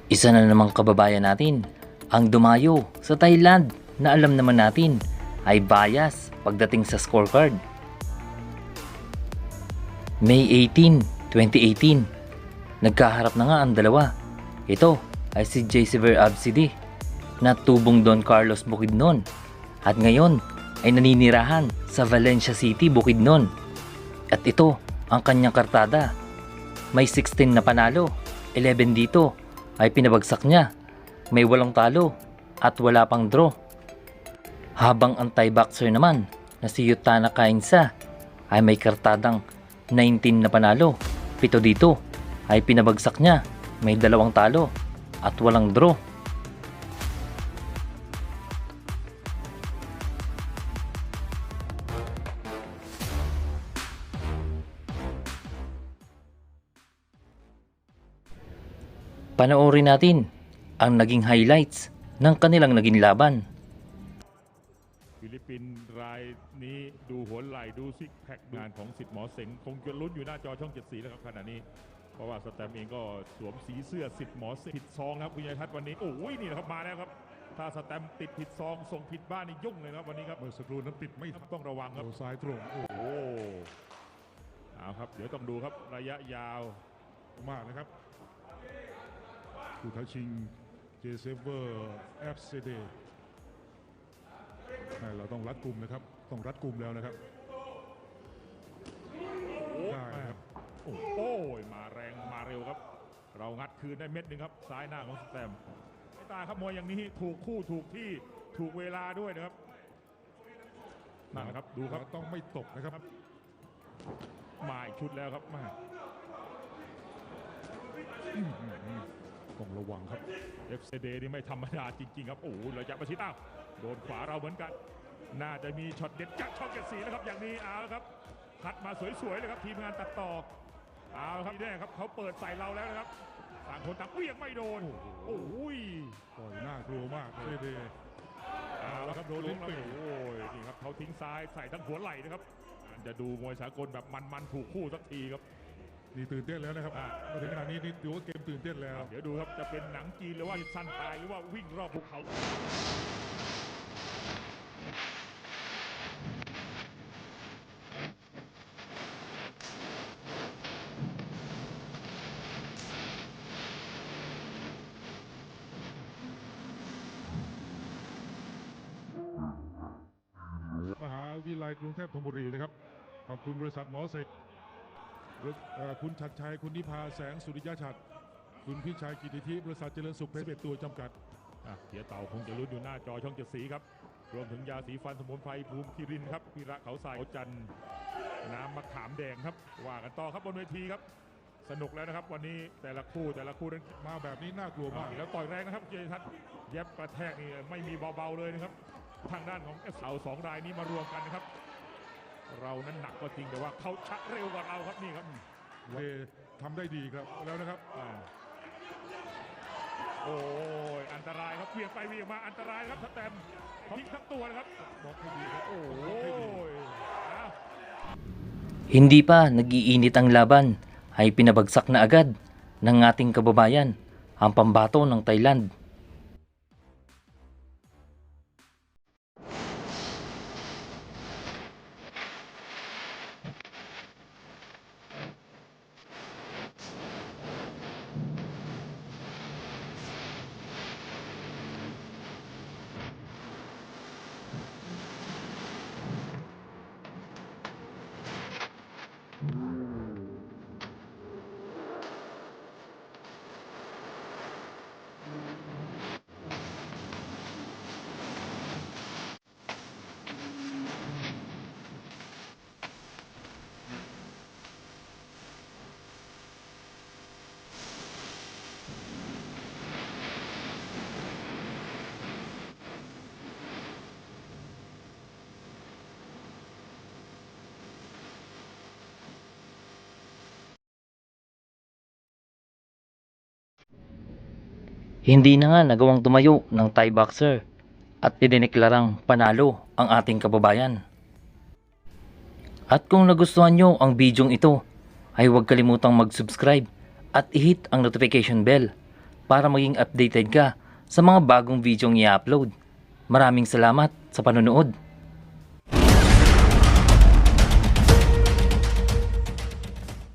Isa na namang kababayan natin ang dumayo sa Thailand na alam naman natin ay bias pagdating sa scorecard. May 18, 2018, nagkaharap na nga ang dalawa. Ito ay si Jaycever Abside na tubong Don Carlos Bukidnon at ngayon ay naninirahan sa Valencia City, Bukidnon. At ito ang kanyang kartada. May 16 na panalo, 11 dito ay pinabagsak niya. May 8 talo at wala pang draw. Habang ang Thai boxer naman na si Yutana Kainsa ay may kartadang 19 na panalo, 7 dito ay pinabagsak niya. May 2 talo at walang draw. Panoorin natin ang naging highlights ng kanilang naging laban. ฟิลิปปินส์รายนี้ดูหัวไหล่ดูซิกแพคงานของสิทธิ์หมอเสงคงจะลุ้นอยู่หน้าจอช่อง7 สีแล้วครับขณะนี้เพราะว่าสแตมเองก็สวมสีเสื้อสิทธิ์หมอเสงผิดซองครับคุณยายทัศน์วันนี้โอ้ยนี่นะครับมาแล้วครับถ้าสแตมติดผิดซองส่งผิดบ้านนี่ยุ่งเลยครับวันนี้ครับเมื่อสักครู่นั้นติดไม่ต้องระวังครับซ้ายตรงโอ้โหเอาครับเดี๋ยวต้องดูครับระยะยาวมากนะครับผู้ท้าชิงเจเซเวอร์แอฟเซเดเราต้องรัดกุมนะครับต้องรัดกุมแล้วนะครับได้ครับโอ้ยมาแรงมาเร็วครับเรางัดคืนได้เม็ดหนึ่งครับซ้ายหน้าของสแตมไม่ตาครับมวยอย่างนี้ถูกคู่ถูกที่ถูกเวลาด้วยนะครับนั่นครับดูครับต้องไม่ตกนะครับมาอีกชุดแล้วครับมาต้องระวังครับ FCD นี่ไม่ธรรมดาจริงๆครับโอ้โหระยะประชิดอ้าวโดนขวาเราเหมือนกันน่าจะมีช็อตเด็ดจากช่อง7 สีนะครับอย่างนี้เอาครับคัดมาสวยๆเลยครับทีมงานตัดต่อเอาครับนี่แน่ครับเขาเปิดใส่เราแล้วนะครับต่างคนต่างเวียงไม่โดนโอ้ยต่อยน่ากลัวมากเลยดีเอาแล้วครับโดนลิ้นปีโอ้ยนี่ครับเขาทิ้งซ้ายใส่ทั้งหัวไหล่นะครับจะดูมวยสากลแบบมันๆถูกคู่สักทีครับนี่ตื่นเต้นแล้วนะครับมาถึงขนาดนี้นี่ดูว่าเกมตื่นเต้นแล้วเดี๋ยวดูครับจะเป็นหนังจีนหรือว่าสั้นตายหรือว่าวิ่งรอบภูเขามหาวิทยาลัยกรุงเทพธนบุรีนะครับขอบคุณบริษัทหมอเสกคุณชัดชัยคุณนิพาแสงสุริยะชัดคุณพิชัยกิติธิบริษัทเจริญสุขเพชรตัวจำกัดเกียร์เต่าคงจะลุ้นอยู่หน้าจอช่อง7 สีครับรวมถึงยาสีฟันสมุนไพรภูมิคิรินครับพิระเขาใส่จันน้ำมะขามแดงครับว่ากันต่อครับบนเวทีครับสนุกแล้วนะครับวันนี้แต่ละคู่นั้นมาแบบนี้น่ากลัวมากแล้วต่อยแรงนะครับเจทัศน์เย็บกระแทกนี่ไม่มีเบาๆเลยนะครับทางด้านของเอา2 รายนี้มารวมกันนะครับเรานั้นหนักก็จริงแต่ว่าเขาชักเร็วกว่าเราครับนี่ครับทำได้ดีครับแล้วนะครับโอ้ยอันตรายครับเวียงไปเวียงมาอันตรายครับสแตมทิ้งทั้งตัวนะครับบอกให้ดีครับโอ้ยHindi pa nag-iinit ang laban ay pinabagsak na agad ng ating kababayan ang pambato ng Thailand. Hindi na nga nagawang tumayo ng Thai boxer at idineklarang panalo ang ating kababayan. At kung nagustuhan nyo ang bidyong ito, ay huwag kalimutang mag-subscribe at i-hit ang notification bell para maging updated ka sa mga bagong videong i-upload. Maraming salamat sa panonood.